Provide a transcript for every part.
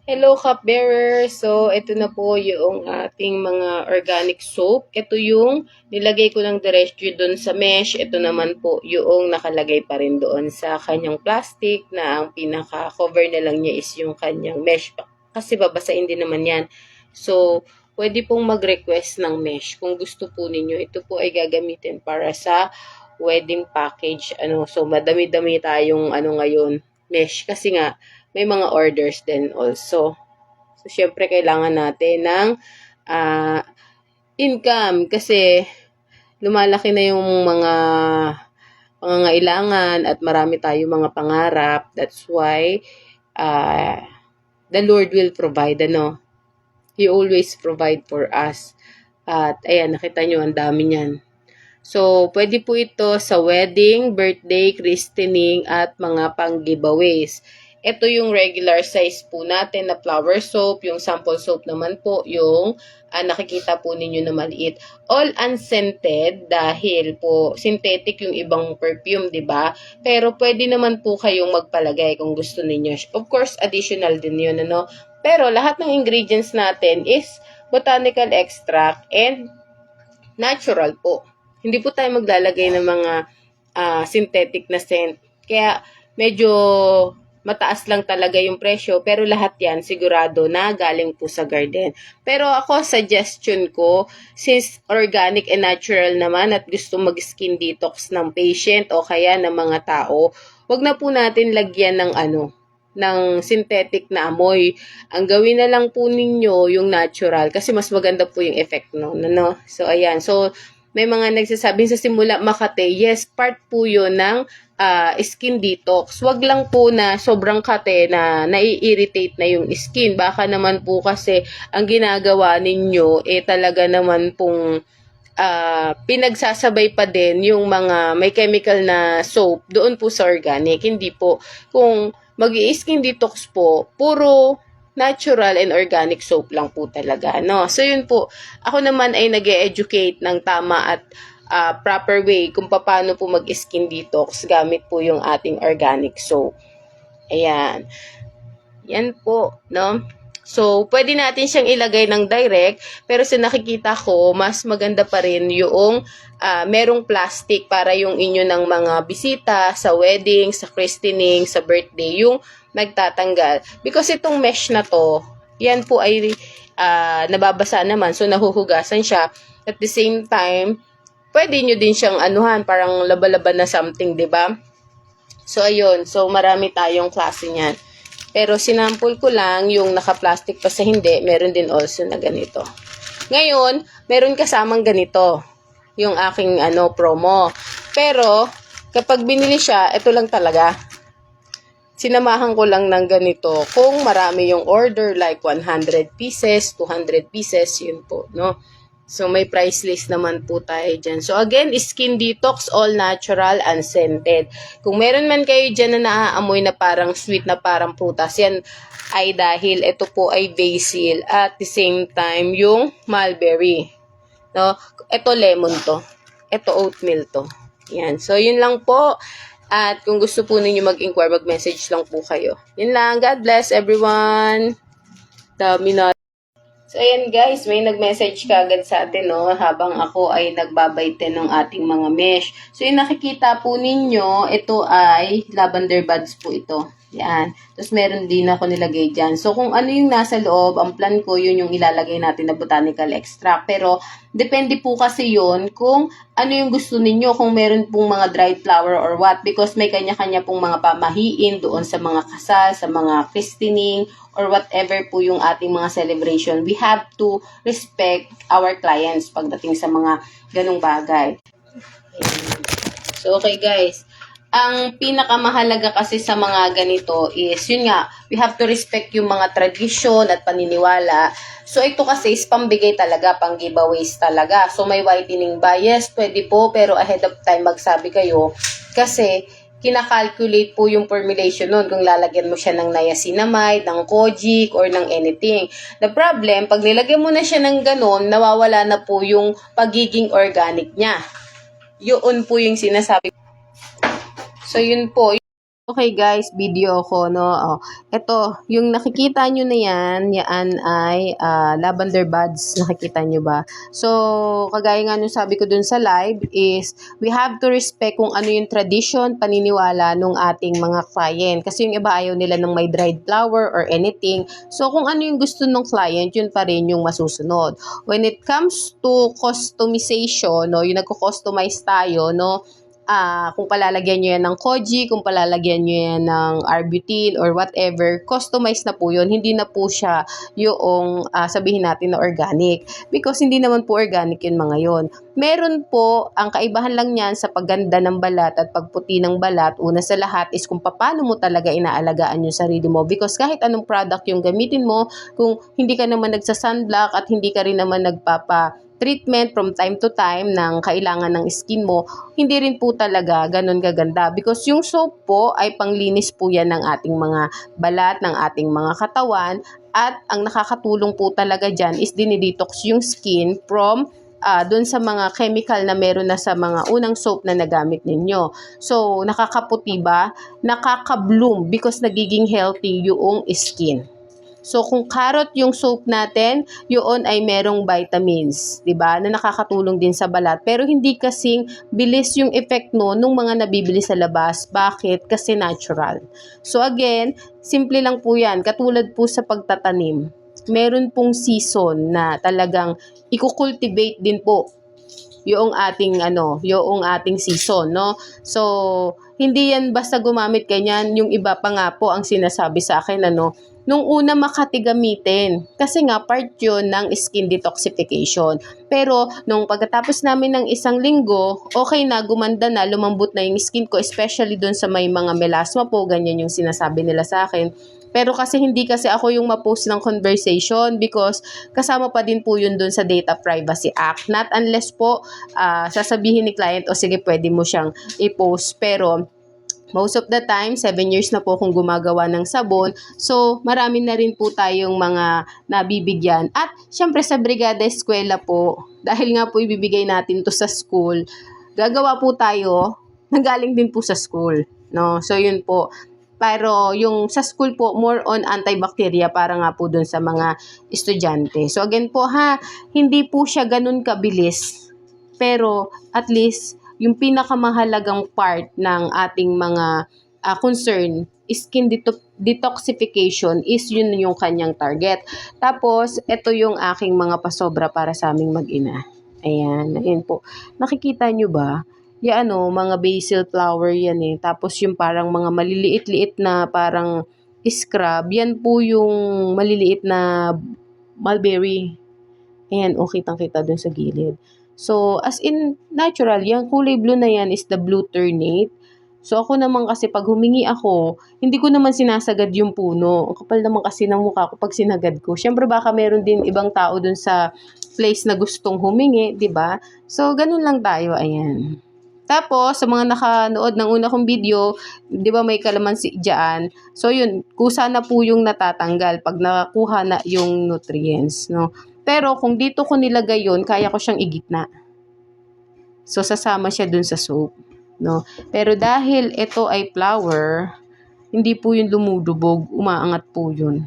Hello, cupbearer! So, ito na po yung ating mga organic soap. Ito yung nilagay ko ng diretso doon sa mesh. Ito naman po yung nakalagay pa rin doon sa kanyang plastic na ang pinaka-cover na lang niya is yung kanyang mesh. Kasi babasain din naman yan. So, pwede pong mag-request ng mesh kung gusto po ninyo. Ito po ay gagamitin para sa wedding package. So, madami-dami tayong ngayon, mesh. Kasi nga, may mga orders din also. So, syempre, kailangan natin ng income kasi lumalaki na yung mga pangangailangan at marami tayong mga pangarap. That's why the Lord will provide, He always provide for us. At ayan, nakita nyo, ang dami niyan. So, pwede po ito sa wedding, birthday, christening, at mga pang-giveaways. Ito yung regular size po natin na flower soap. Yung sample soap naman po, yung nakikita po ninyo na maliit. All unscented dahil po synthetic yung ibang perfume, di ba? Pero pwede naman po kayong magpalagay kung gusto niyo. Of course, additional din yun, Pero lahat ng ingredients natin is botanical extract and natural po. Hindi po tayo maglalagay ng mga synthetic na scent. Kaya medyo mataas lang talaga yung presyo. Pero lahat yan sigurado na galing po sa garden. Pero ako, suggestion ko, since organic and natural naman at gusto mag-skin detox ng patient o kaya ng mga tao, wag na po natin lagyan ng ng synthetic na amoy. Ang gawin na lang po ninyo yung natural kasi mas maganda po yung effect So, ayan. So, may mga nagsasabing sa simula makate, yes, part po yun ng skin detox. Wag lang po na sobrang kate na nai-irritate na yung skin. Baka naman po kasi ang ginagawa ninyo talaga naman pong pinagsasabay pa din yung mga may chemical na soap doon po sa organic. Hindi po. Kung mag-i-skin detox po, puro natural and organic soap lang po talaga, So, yun po. Ako naman ay nag-e-educate ng tama at proper way kung paano po mag-skin detox gamit po yung ating organic soap. Ayan. Yan po, So, pwede natin siyang ilagay ng direct, pero sa nakikita ko, mas maganda pa rin yung merong plastic para yung inyo ng mga bisita sa wedding, sa christening, sa birthday, yung nagtatanggal. Because itong mesh na to, yan po ay nababasa naman, so nahuhugasan siya. At the same time, pwede nyo din siyang parang laba-laba na something, di ba? So, ayun. So, marami tayong klase niyan. Pero sinample ko lang yung naka-plastic pa sa hindi. Meron din also na ganito. Ngayon, meron kasamang ganito. Yung aking promo. Pero, kapag binili siya, ito lang talaga. Sinamahan ko lang ng ganito. Kung marami yung order, like 100 pieces, 200 pieces, yun po, So, may price list naman po tayo dyan. So, again, skin detox, all natural, unscented. Kung meron man kayo dyan na naaamoy na parang sweet, na parang prutas, yan ay dahil ito po ay basil. At the same time, yung mulberry. Ito lemon to. Ito oatmeal to. Yan. So, yun lang po. At kung gusto po ninyo mag-inquire, mag-message lang po kayo. Yun lang. God bless everyone. Dami na. So, ayan guys, may nag-message kagad sa atin, habang ako ay nagbabayte ng ating mga mesh. So, yung nakikita po ninyo, ito ay lavender buds po ito. Yan. Tapos, meron din ako nilagay dyan. So, kung ano yung nasa loob, ang plan ko, yun yung ilalagay natin na botanical extract. Pero, depende po kasi yun kung ano yung gusto ninyo, kung meron pong mga dried flower or what. Because may kanya-kanya pong mga pamahiin doon sa mga kasal, sa mga christening, or whatever po yung ating mga celebration. We have to respect our clients pagdating sa mga ganong bagay. So, okay guys. Ang pinakamahalaga kasi sa mga ganito is, yun nga, we have to respect yung mga tradisyon at paniniwala. So, ito kasi is pambigay talaga, pang giveaways talaga. So, may whitening bias, pwede po, pero ahead of time magsabi kayo. Kasi, kinakalculate po yung formulation nun kung lalagyan mo siya ng niacinamide, ng kojic, or ng anything. The problem, pag nilagyan mo na siya ng ganun, nawawala na po yung pagiging organic niya. Yun po yung sinasabi. So, yun po. Okay guys, video ko, no. Oh, ito, yung nakikita nyo na yan ay lavender buds. Nakikita nyo ba? So, kagaya nga nung sabi ko dun sa live is, we have to respect kung ano yung tradition, paniniwala nung ating mga client. Kasi yung iba ayaw nila ng may dried flower or anything. So, kung ano yung gusto ng client, yun pa rin yung masusunod. When it comes to customization, no, yung nagko-customize tayo, no, kung palalagyan nyo yan ng koji, kung palalagyan nyo yan ng arbutin or whatever, customize na po yun. Hindi na po siya yung sabihin natin na organic. Because hindi naman po organic yun mga yun. Meron po, ang kaibahan lang yan sa pagganda ng balat at pagputi ng balat, una sa lahat is kung paano mo talaga inaalagaan yung sarili mo. Because kahit anong product yung gamitin mo, kung hindi ka naman nagsa-sunblock at hindi ka rin naman treatment from time to time ng kailangan ng skin mo, hindi rin po talaga ganun kaganda. Because yung soap po ay panglinis po yan ng ating mga balat, ng ating mga katawan. At ang nakakatulong po talaga dyan is dinidetox yung skin from dun sa mga chemical na meron na sa mga unang soap na nagamit ninyo. So, nakakaputi ba? Nakaka-bloom because nagiging healthy yung skin. So, kung carrot yung soap natin, yun ay merong vitamins, 'di ba? Na nakakatulong din sa balat. Pero hindi kasing bilis yung effect no nung mga nabibili sa labas. Bakit? Kasi natural. So, again, simple lang po 'yan. Katulad po sa pagtatanim. Meron pong season na talagang i-cultivate din po yung ating season, no? So, hindi yan basta gumamit ganyan. Yung iba pa nga po ang sinasabi sa akin, nung una makati gamitin. Kasi nga, part yun ng skin detoxification. Pero, nung pagkatapos namin ng isang linggo, okay na, gumanda na, lumambot na yung skin ko, especially dun sa may mga melasma po, ganyan yung sinasabi nila sa akin. Pero kasi hindi kasi ako yung ma-post ng conversation because kasama pa din po yun dun sa Data Privacy Act. Not unless po sasabihin ni client, o sige, pwede mo siyang i-post. Pero most of the time, 7 years na po akong gumagawa ng sabon. So, marami na rin po tayong mga nabibigyan. At, syempre sa Brigada Eskwela po, dahil nga po ibibigay natin to sa school, gagawa po tayo, nanggaling din po sa school. No? So, yun po. Pero yung sa school po, more on antibacteria para nga po dun sa mga estudyante. So, again po hindi po siya ganun kabilis. Pero, at least, yung pinakamahalagang part ng ating mga concern, skin detoxification is yun yung kanyang target. Tapos, ito yung aking mga pasobra para sa aming mag-ina. Ayan po. Nakikita nyo ba? Mga basil flower yan eh. Tapos yung parang mga maliliit-liit na parang scrub, yan po yung maliliit na mulberry. Ayan, kitang-kita dun sa gilid. So, as in, natural, yung kulay blue na yan is the blue ternate. So, ako naman kasi pag humingi ako, hindi ko naman sinasagad yung puno. Ang kapal naman kasi ng mukha ko pag sinagad ko. Siyempre, baka meron din ibang tao dun sa place na gustong humingi, di ba? So, ganun lang tayo, ayan. Tapos, sa mga nakanood ng una kong video, di ba may kalamansi dyan? So, yun, kusa na po yung natatanggal pag nakakuha na yung nutrients, no? Pero, kung dito ko nilagay yun, kaya ko siyang igitna. So, sasama siya dun sa soap, no? Pero, dahil ito ay flower, hindi po yun lumudubog, umaangat po yun,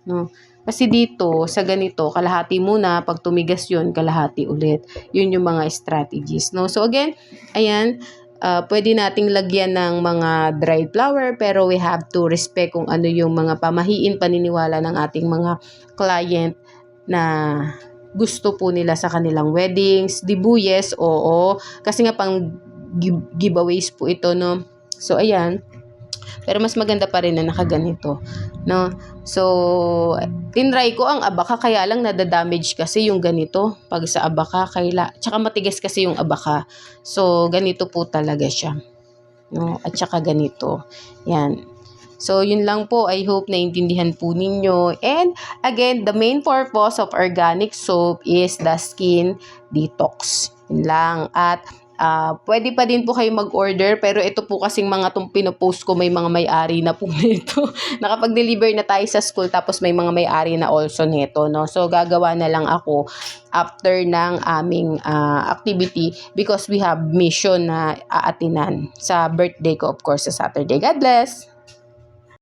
no? Kasi dito, sa ganito, kalahati muna, pag tumigas yun, kalahati ulit. Yun yung mga strategies, no? So, again, ayan, pwede nating lagyan ng mga dried flower, pero we have to respect kung ano yung mga pamahiin, paniniwala ng ating mga client na gusto po nila sa kanilang weddings. Dibuyes, oo. Kasi nga pang giveaways po ito, no? So, ayan. Pero mas maganda pa rin na nakaganito, no? So, tinry ko ang abaka, kaya lang nadadamage kasi yung ganito pag sa abaka, tsaka matigas kasi yung abaka. So, ganito po talaga siya, no? At tsaka ganito. Yan. So, yun lang po. I hope naintindihan po ninyo. And, again, the main purpose of organic soap is the skin detox. Yun lang. At, Pwede pa din po kayo mag-order, pero ito po kasing mga itong pinopost ko, may mga may-ari na po nito. Nakapag-deliver na tayo sa school, tapos may mga may-ari na also nito, no? So, gagawa na lang ako after ng aming activity because we have mission na aatinan sa birthday ko, of course, sa Saturday. God bless!